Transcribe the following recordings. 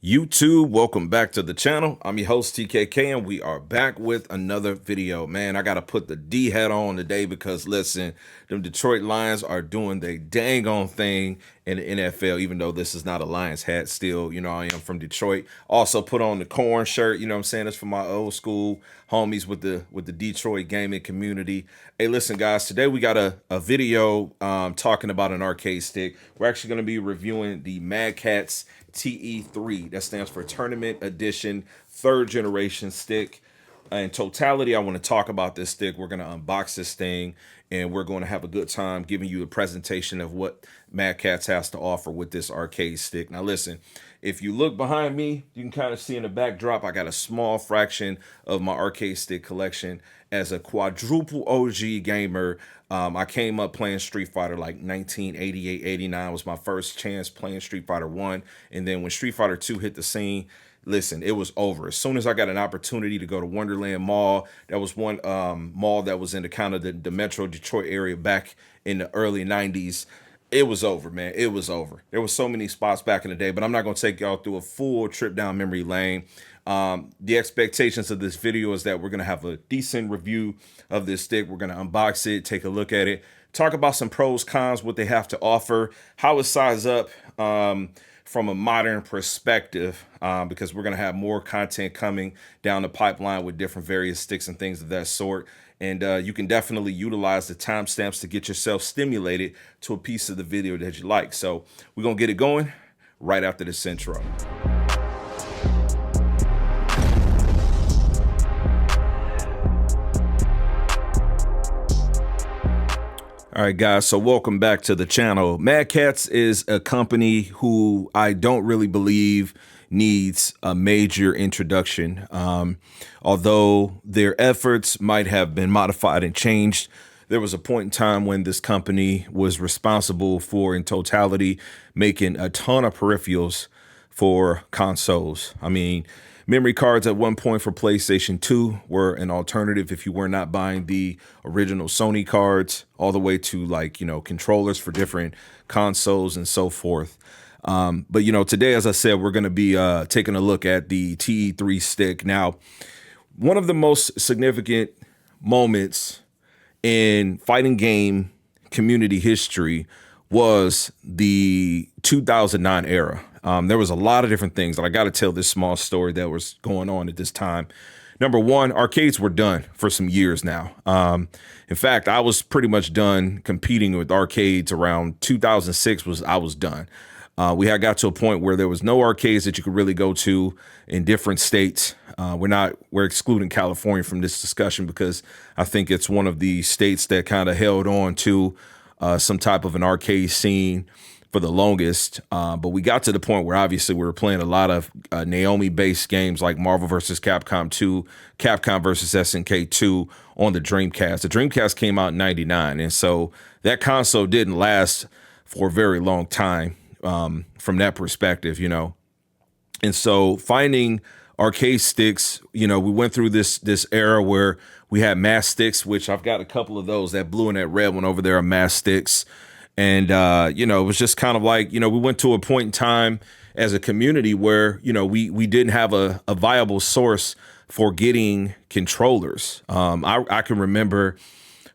YouTube, welcome back to the channel. I'm your host TKK and we are back with another video. Man, I gotta put the D hat on today because listen, them Detroit Lions are doing the dang on thing in the NFL, even though this is not a Lions hat. Still, I am from Detroit. Also put on the corn shirt, what I'm saying? It's for my old school homies with the Detroit gaming community. Hey, listen guys, today we got a video talking about an arcade stick. We're actually gonna be reviewing the Madcatz T.E.3. That stands for Tournament Edition, third generation stick. In totality, I want to talk about this stick. We're going to unbox this thing and we're going to have a good time giving you a presentation of what Madcatz has to offer with this arcade stick. Now listen, if you look behind me, you can kind of see in the backdrop, I got a small fraction of my arcade stick collection. As a quadruple OG gamer, I came up playing Street Fighter like 1988, 89 was my first chance playing Street Fighter 1. And then when Street Fighter 2 hit the scene, listen, it was over. As soon as I got an opportunity to go to Wonderland Mall, that was one mall that was in the kind of the Metro Detroit area back in the early 90s. It was over, man. It was over. There were so many spots back in the day, but I'm not going to take y'all through a full trip down memory lane. The expectations of this video is that we're going to have a decent review of this stick. We're going to unbox it, take a look at it, talk about some pros, cons, what they have to offer, how it sizes up from a modern perspective, because we're going to have more content coming down the pipeline with different various sticks and things of that sort. And you can definitely utilize the timestamps to get yourself stimulated to a piece of the video that you like. So we're going to get it going right after this intro. All right, guys, so welcome back to the channel. Madcatz is a company who I don't really believe needs a major introduction. Although their efforts might have been modified and changed, there was a point in time when this company was responsible for, in totality, making a ton of peripherals for consoles. I mean, memory cards at one point for PlayStation 2 were an alternative if you were not buying the original Sony cards, all the way to controllers for different consoles and so forth. But today, as I said, we're going to be taking a look at the T.E.3 stick. Now, one of the most significant moments in fighting game community history was the 2009 era. There was a lot of different things, and I got to tell this small story that was going on at this time. Number one, arcades were done for some years now. In fact, I was pretty much done competing with arcades around 2006 I was done. We had got to a point where there was no arcades that you could really go to in different states. We're excluding California from this discussion because I think it's one of the states that kind of held on to some type of an arcade scene for the longest. But we got to the point where obviously we were playing a lot of Naomi-based games like Marvel vs. Capcom 2, Capcom vs. SNK 2 on the Dreamcast. The Dreamcast came out in 99, and so that console didn't last for a very long time from that perspective, And so finding arcade sticks, we went through this era where we had mass sticks, which I've got a couple of those. That blue and that red one over there are mass sticks. And, it was just kind of like, we went to a point in time as a community where, we didn't have a viable source for getting controllers. I can remember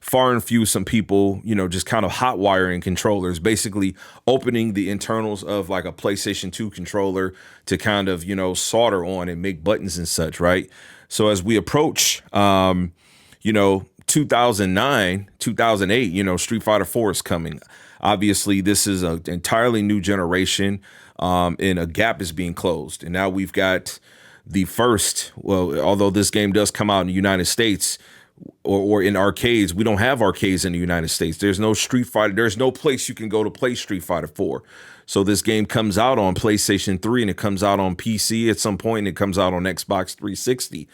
far and few some people, just kind of hot wiring controllers, basically opening the internals of like a PlayStation 2 controller to kind of, solder on and make buttons and such, right? So as we approach, 2009, 2008, Street Fighter 4 is coming. Obviously, this is an entirely new generation, and a gap is being closed. And now we've got the first, well, although this game does come out in the United States or in arcades, we don't have arcades in the United States. There's no Street Fighter. There's no place you can go to play Street Fighter 4. So this game comes out on PlayStation 3 and it comes out on PC at some point and it comes out on Xbox 360.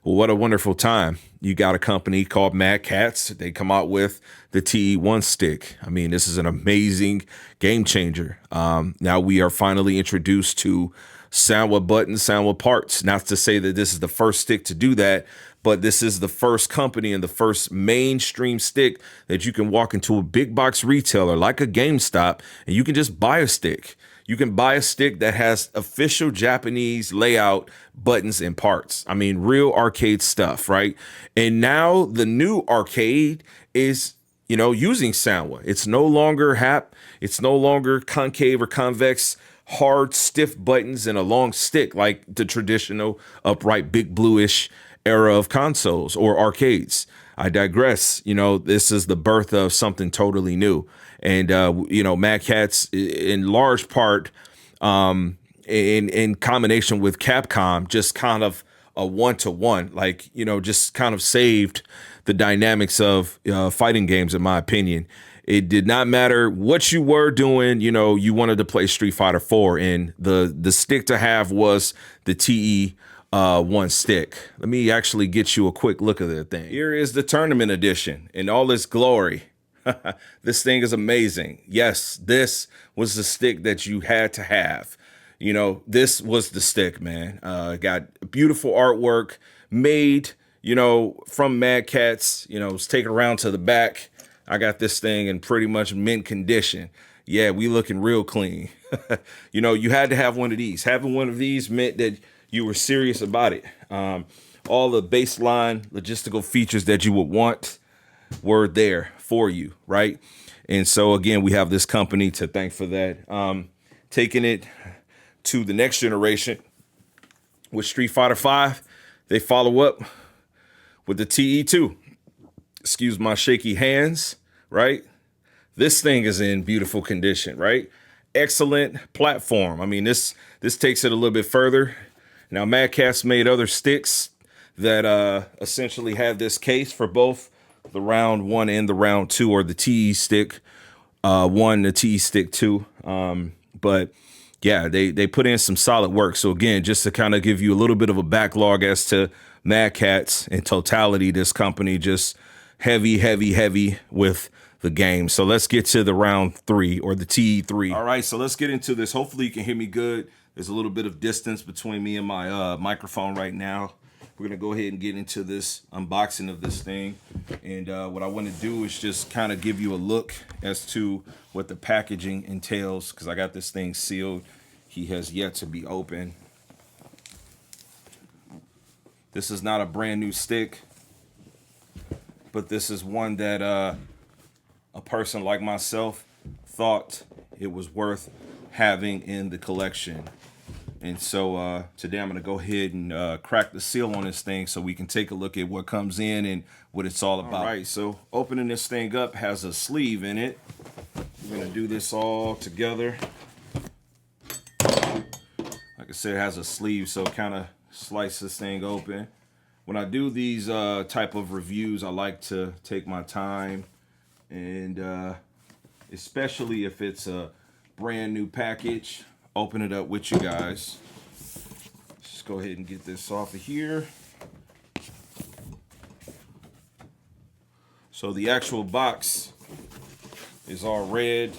Well, what a wonderful time. You got a company called Madcatz. They come out with the TE1 stick. I mean, this is an amazing game changer. Now we are finally introduced to sound with buttons, sound with parts. Not to say that this is the first stick to do that, but this is the first company and the first mainstream stick that you can walk into a big box retailer like a GameStop and you can just buy a stick. You can buy a stick that has official Japanese layout, buttons, and parts. I mean, real arcade stuff, right? And now the new arcade is, using Sanwa. It's no longer HAP. It's no longer concave or convex, hard, stiff buttons and a long stick like the traditional upright, big bluish era of consoles or arcades. I digress. This is the birth of something totally new. And, Madcatz, in large part, in combination with Capcom, just kind of a one-to-one, like, just kind of saved the dynamics of fighting games, in my opinion. It did not matter what you were doing. You wanted to play Street Fighter 4, and the stick to have was the TE1 stick. Let me actually get you a quick look at that thing. Here is the tournament edition in all its glory. This thing is amazing. Yes, this was the stick that you had to have. This was the stick, man. Got beautiful artwork made, from Madcatz. It's taken around to the back. I got this thing in pretty much mint condition. Yeah, we looking real clean. You had to have one of these. Having one of these meant that you were serious about it. All the baseline logistical features that you would want were there for you, right? And so again, we have this company to thank for that. Taking it to the next generation with Street Fighter 5, they follow up with the TE2. Excuse my shaky hands, right? This thing is in beautiful condition, right? Excellent platform. I mean, this takes it a little bit further. Now, Madcatz made other sticks that essentially have this case for both the round 1 and the round 2, or the TE stick 1, the TE stick 2. But yeah, they put in some solid work. So again, just to kind of give you a little bit of a backlog as to Madcatz in totality, this company just heavy with the game. So let's get to the round 3, or the T.E.3. All right, so let's get into this. Hopefully you can hear me good. There's a little bit of distance between me and my microphone right now. We're gonna go ahead and get into this unboxing of this thing. And what I want to do is just kind of give you a look as to what the packaging entails, because I got this thing sealed. He has yet to be open. This is not a brand new stick, but this is one that a person like myself thought it was worth having in the collection. And so today I'm going to go ahead and crack the seal on this thing so we can take a look at what comes in and what it's all about. All right, so opening this thing up has a sleeve in it. We're going to do this all together. Like I said, it has a sleeve, so kind of slice this thing open. When I do these type of reviews, I like to take my time, and especially if it's a brand new package, open it up with you guys. Just go ahead and get this off of here. So the actual box is all red.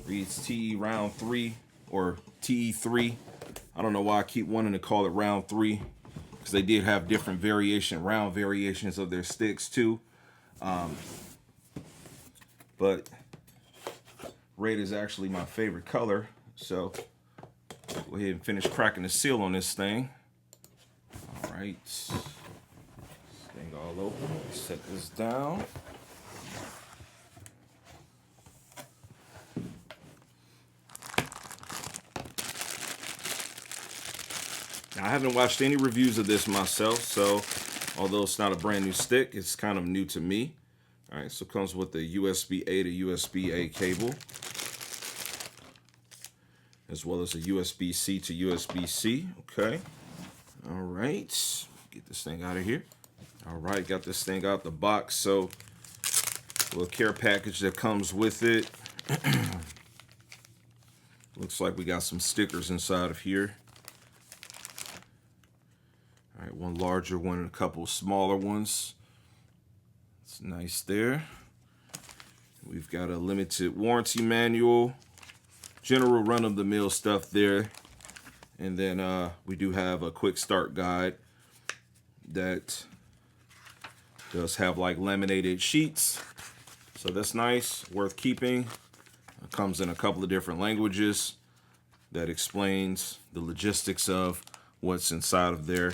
Reads T round 3 or T.E.3. I don't know why I keep wanting to call it round 3, because they did have different round variations of their sticks too. But red is actually my favorite color. So go ahead and finish cracking the seal on this thing. All right, this thing all open. Set this down. Now, I haven't watched any reviews of this myself, so although it's not a brand new stick, it's kind of new to me. All right, so it comes with the USB-A to USB-A cable, as well as a USB-C to USB-C. Okay. All right. Get this thing out of here. All right, got this thing out the box. So, a little care package that comes with it. Looks like we got some stickers inside of here. All right, one larger one and a couple smaller ones. It's nice there. We've got a limited warranty manual. General run-of-the-mill stuff there. And then we do have a quick start guide that does have like laminated sheets. So that's nice, worth keeping. It comes in a couple of different languages. that explains the logistics of what's inside of there.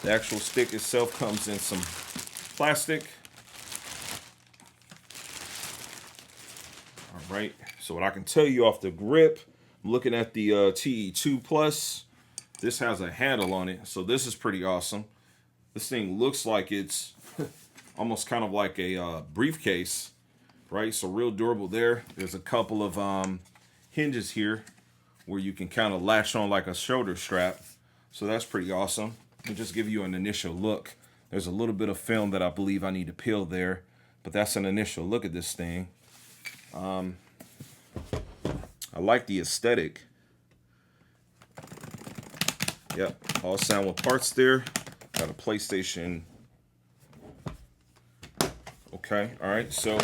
The actual stick itself comes in some plastic. All right, so what I can tell you off the grip, I'm looking at the TE.3 Plus. This has a handle on it, so this is pretty awesome. This thing looks like it's almost kind of like a briefcase, right? So real durable there. There's a couple of hinges here where you can kind of latch on like a shoulder strap. So that's pretty awesome. Let me just give you an initial look. There's a little bit of film that I believe I need to peel there, but that's an initial look at this thing. I like the aesthetic. Yep, all sound with parts there. Got a PlayStation. Okay, all right, so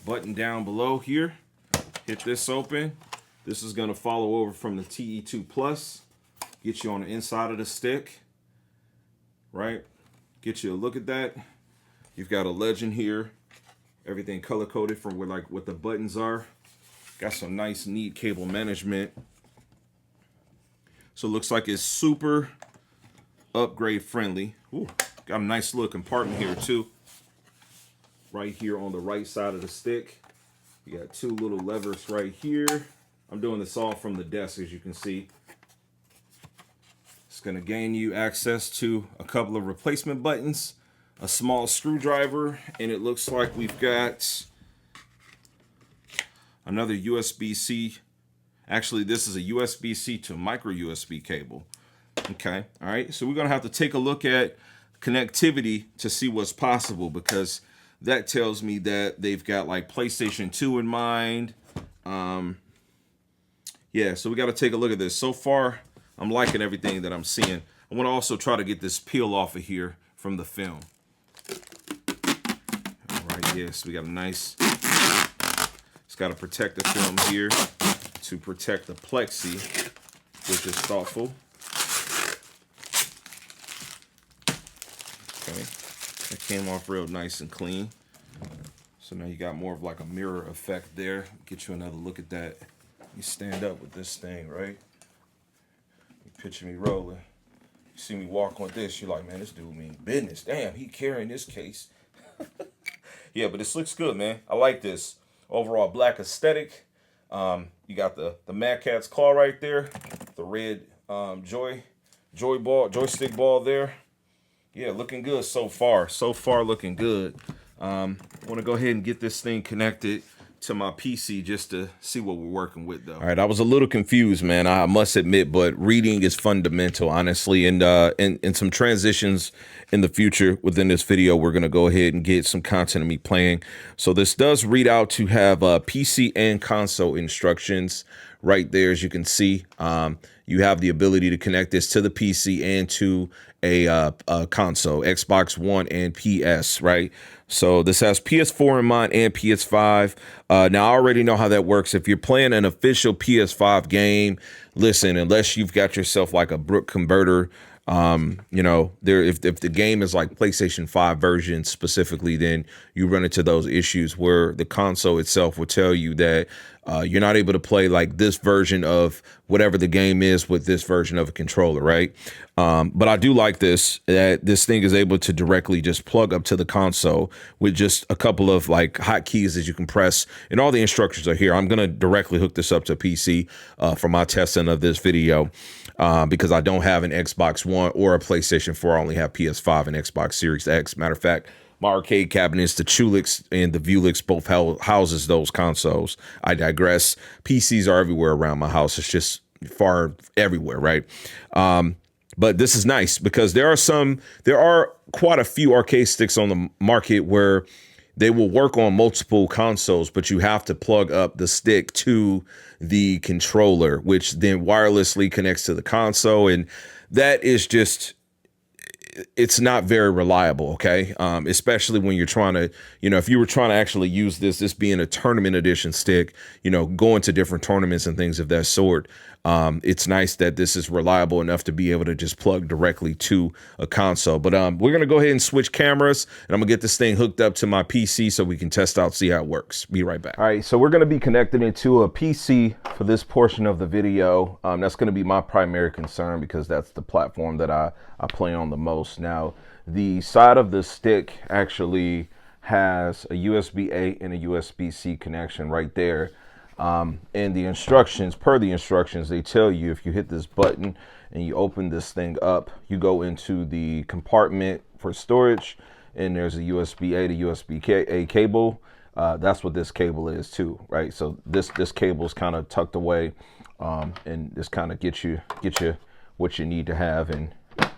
button down below here. Hit this open. This is gonna follow over from the TE.3 Plus. Get you on the inside of the stick, right? Get you a look at that. You've got a legend here. Everything color coded from where like what the buttons are. Got some nice, neat cable management. So it looks like it's super upgrade friendly. Ooh, got a nice little compartment here too. Right here on the right side of the stick. You got two little levers right here. I'm doing this all from the desk, as you can see. It's gonna gain you access to a couple of replacement buttons, a small screwdriver, and it looks like we've got another USB-C. Actually, this is a USB-C to micro USB cable. Okay, all right, so we're gonna have to take a look at connectivity to see what's possible, because that tells me that they've got like PlayStation 2 in mind. Yeah, so we got to take a look at this. So far, I'm liking everything that I'm seeing. I want to also try to get this peel off of here from the film. All right, yes, we got a nice, it's got a protective film here to protect the plexi, which is thoughtful. Okay, that came off real nice and clean. So now you got more of like a mirror effect there. Get you another look at that. You stand up with this thing, right? You picture me rolling. You see me walk on this, you're like, man, this dude mean business. Damn, he carrying this case. Yeah, but this looks good, man. I like this. Overall black aesthetic. You got the Madcatz claw right there. The red joystick ball there. Yeah, looking good so far. So far looking good. I want to go ahead and get this thing connected to my PC just to see what we're working with, though. All right, I was a little confused, man, I must admit, but reading is fundamental, honestly, and in some transitions in the future within this video, we're going to go ahead and get some content of me playing. So this does read out to have PC and console instructions right there, as you can see. You have the ability to connect this to the PC and to a console, Xbox One and PS, right? So this has PS4 in mind and PS5. Now, I already know how that works. If you're playing an official PS5 game, listen, unless you've got yourself like a Brook converter, you know, if the game is like PlayStation 5 version specifically, then you run into those issues where the console itself will tell you that you're not able to play like this version of whatever the game is with this version of a controller, right? But I do like this, that this thing is able to directly just plug up to the console with just a couple of like hotkeys that you can press, and all the instructions are here. I'm going to directly hook this up to PC for my testing of this video. Because I don't have an Xbox One or a PlayStation 4. I only have PS5 and Xbox Series X. Matter of fact, my arcade cabinets, the Chulix and the Vulix, both houses those consoles. I digress. PCs are everywhere around my house. It's just far everywhere, right? But this is nice because there are quite a few arcade sticks on the market where they will work on multiple consoles, but you have to plug up the stick to the controller, which then wirelessly connects to the console. And that is just, it's not very reliable, okay? Especially when you're trying to, you know, if you were trying to actually use this being a tournament edition stick, you know, going to different tournaments and things of that sort, It's nice that this is reliable enough to be able to just plug directly to a console. But we're going to go ahead and switch cameras, and I'm going to get this thing hooked up to my PC so we can test out, see how it works. Be right back. All right, so we're going to be connected into a PC for this portion of the video. That's going to be my primary concern because that's the platform that I play on the most. Now, the side of the stick actually has a USB-A and a USB-C connection right there. And the instructions, per the instructions, they tell you if you hit this button and you open this thing up, you go into the compartment for storage, and there's a USB-A to USB-A cable. That's what this cable is too, right? So this cable is kind of tucked away, and this kind of get you what you need to have and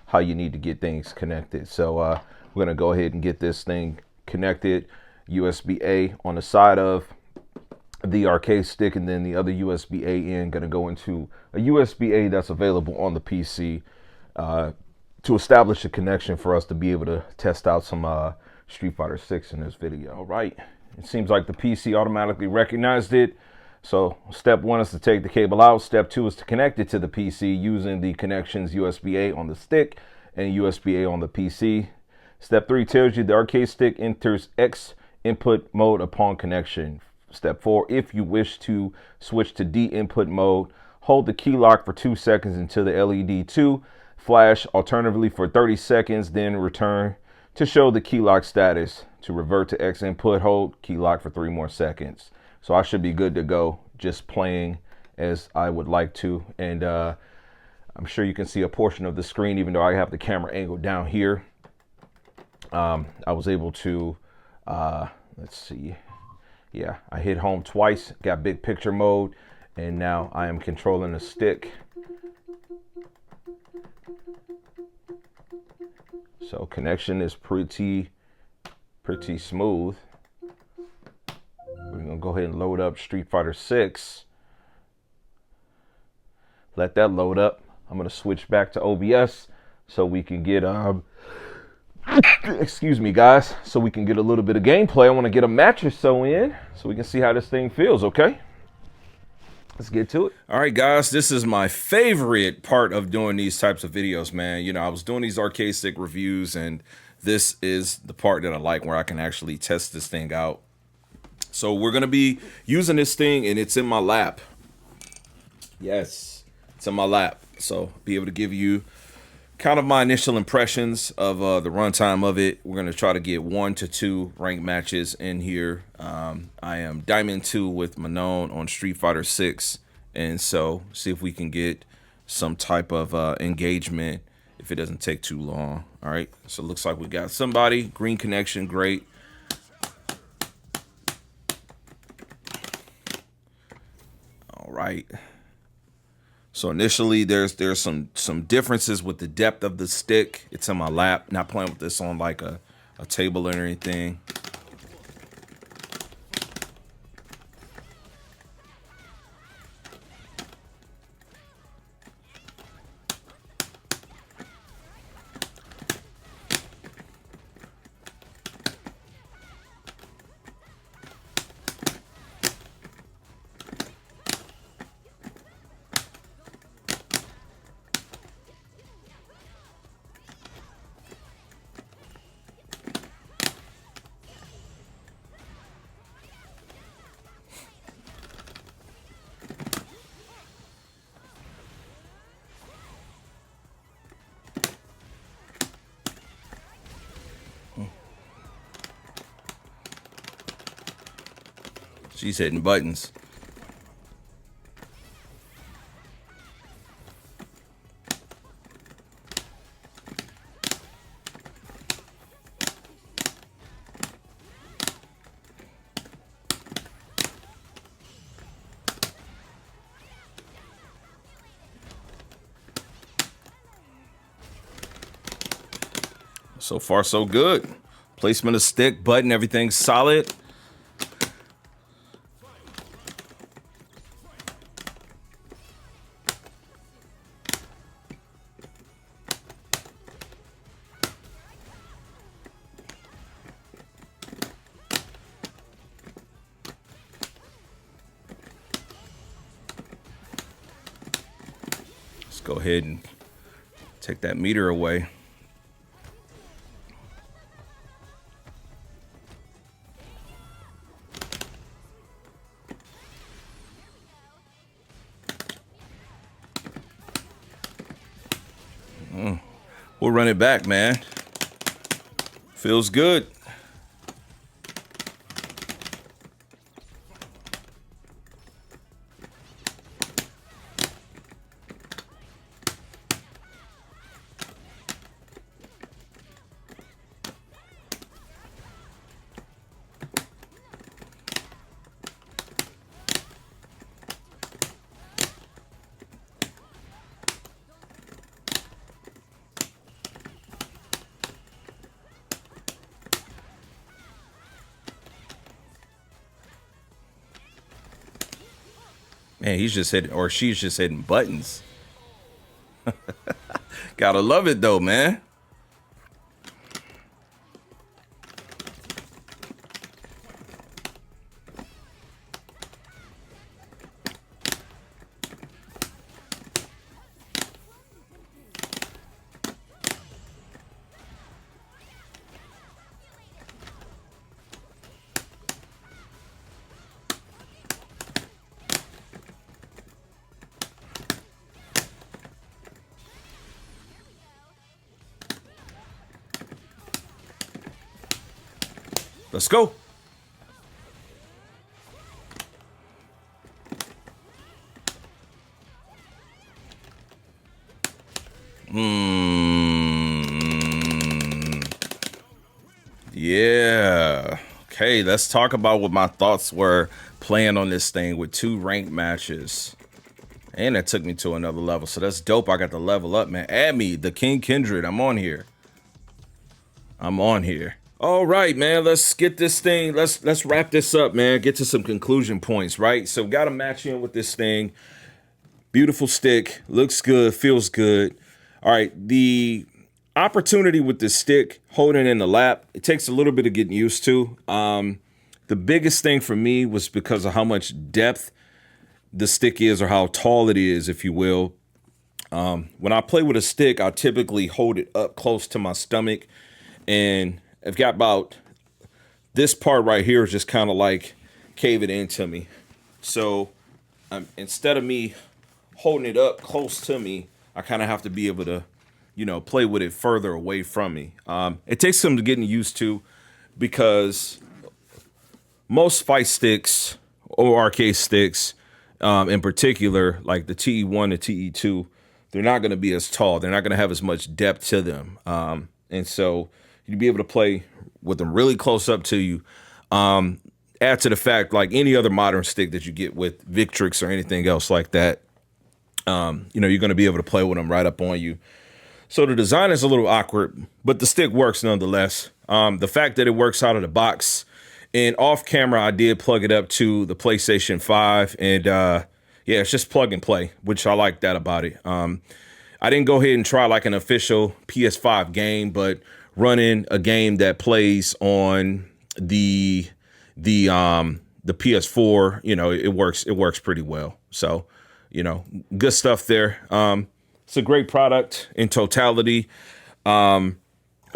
how you need to get things connected. So we're gonna go ahead and get this thing connected. USB-A on the side of the arcade stick, and then the other USB-A in going to go into a USB-A that's available on the PC to establish a connection for us to be able to test out some Street Fighter 6 in this video. All right, it seems like the PC automatically recognized it. So step 1 is to take the cable out. Step 2 is to connect it to the PC using the connections USB-A on the stick and USB-A on the PC. Step 3 tells you the arcade stick enters X input mode upon connection. Step 4, if you wish to switch to D input mode, hold the key lock for 2 seconds until the LED 2 flash, alternatively for 30 seconds, then return to show the key lock status. To revert to X input, hold key lock for 3 more seconds. So I should be good to go, just playing as I would like to. And I'm sure you can see a portion of the screen, even though I have the camera angled down here. I was able to, let's see. Yeah, I hit home twice, got big picture mode, and now I am controlling the stick. So connection is pretty smooth. We're gonna go ahead and load up Street Fighter 6. Let that load up. I'm gonna switch back to OBS so we can get excuse me guys, so we can get a little bit of gameplay. I want to get a match or so in so we can see how this thing feels. Okay, let's get to it. All right guys, this is my favorite part of doing these types of videos, man. You know, I was doing these arcade stick reviews, and this is the part that I like, where I can actually test this thing out. So we're gonna be using this thing, and it's in my lap. Yes, it's in my lap, so be able to give you kind of my initial impressions of the runtime of it. We're going to try to get 1 to 2 ranked matches in here. I am Diamond 2 with Manon on Street Fighter 6, and so see if we can get some type of engagement if it doesn't take too long. All right, so it looks like we got somebody. Green connection, great. All right. So initially, there's some differences with the depth of the stick. It's in my lap, not playing with this on like a table or anything. She's hitting buttons. So far, so good. Placement of stick, button, everything's solid. go ahead and take that meter away. We'll run it back, man. Feels good. Man, he's just hitting, or she's just hitting buttons. Gotta love it though, man. Let's go. Yeah. Okay, let's talk about what my thoughts were playing on this thing with 2 ranked matches. And that took me to another level. So that's dope. I got to level up, man. Add me, the King Kindred. I'm on here. All right, man. Let's get this thing. Let's wrap this up, man. Get to some conclusion points, right? So got to match in with this thing. Beautiful stick. Looks good. Feels good. All right. The opportunity with the stick, holding in the lap, it takes a little bit of getting used to. The biggest thing for me was because of how much depth the stick is, or how tall it is, if you will. When I play with a stick, I typically hold it up close to my stomach, and I've got about this part right here is just kind of like cave it into me. So instead of me holding it up close to me, I kind of have to be able to, play with it further away from me. It takes some getting used to, because most fight sticks or arcade sticks, in particular, like the TE1 and T.E.3, they're not going to be as tall. They're not going to have as much depth to them. And so you'd be able to play with them really close up to you. Add to the fact, like any other modern stick that you get with Victrix or anything else like that, you're going to be able to play with them right up on you. So the design is a little awkward, but the stick works nonetheless. The fact that it works out of the box, and off camera, I did plug it up to the PlayStation 5, and it's just plug and play, which I like that about it. I didn't go ahead and try like an official PS5 game, but running a game that plays on the PS4, it works pretty well. So, good stuff there. It's a great product in totality. I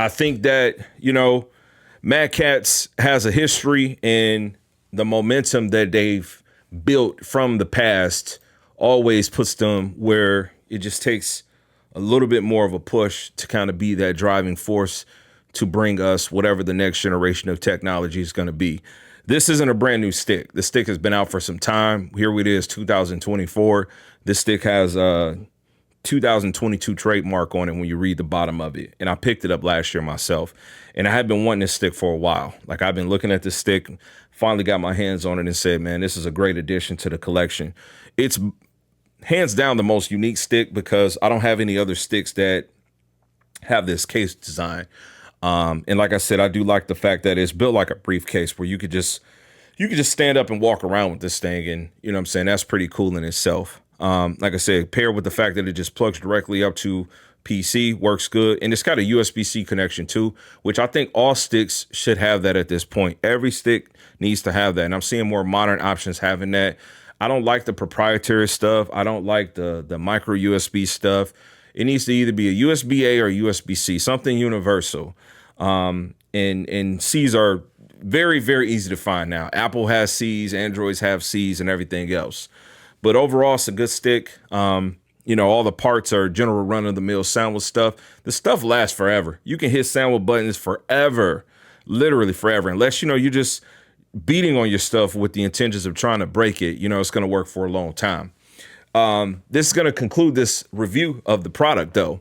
think that, Madcatz has a history, and the momentum that they've built from the past always puts them where it just takes a little bit more of a push to kind of be that driving force to bring us whatever the next generation of technology is going to be. This isn't a brand new stick. The stick has been out for some time. Here it is, 2024. This stick has a 2022 trademark on it when you read the bottom of it. And I picked it up last year myself. And I had been wanting this stick for a while. Like, I've been looking at this stick, finally got my hands on it and said, man, this is a great addition to the collection. It's hands down the most unique stick, because I don't have any other sticks that have this case design. And like I said, I do like the fact that it's built like a briefcase where you could just stand up and walk around with this thing. And you know what I'm saying? That's pretty cool in itself. Like I said, paired with the fact that it just plugs directly up to PC, works good. And it's got a USB-C connection too, which I think all sticks should have that at this point. Every stick needs to have that. And I'm seeing more modern options having that. I don't like the proprietary stuff. I don't like the micro USB stuff. It needs to either be a USB-A or USB-C, something universal. And C's are very, very easy to find now. Apple has C's, Androids have C's, and everything else. But overall, it's a good stick. All the parts are general run-of-the-mill soundwood stuff. The stuff lasts forever. You can hit soundwood buttons forever, literally forever, unless, you're just beating on your stuff with the intentions of trying to break it. It's going to work for a long time. This is going to conclude this review of the product, though.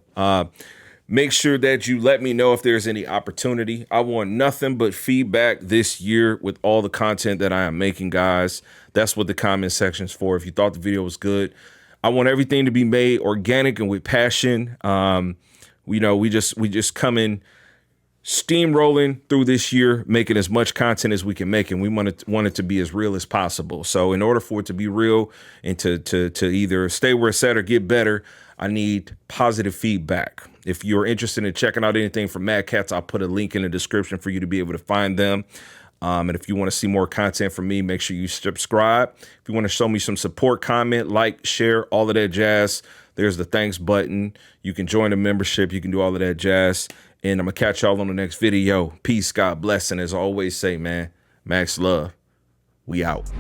Make sure that you let me know if there's any opportunity. I want nothing but feedback this year with all the content that I am making, guys. That's what the comment section's for. If you thought the video was good, I want everything to be made organic and with passion. We just come in steamrolling through this year, making as much content as we can make, and we want it to be as real as possible. So in order for it to be real and to either stay where it's at or get better, I need positive feedback. If you're interested in checking out anything from Madcatz, I'll put a link in the description for you to be able to find them. And if you want to see more content from me, make sure you subscribe. If you want to show me some support, comment, like, share, all of that jazz, there's the thanks button. You can join the membership. You can do all of that jazz. And I'm going to catch y'all on the next video. Peace, God bless. And as I always say, man, Max love. We out.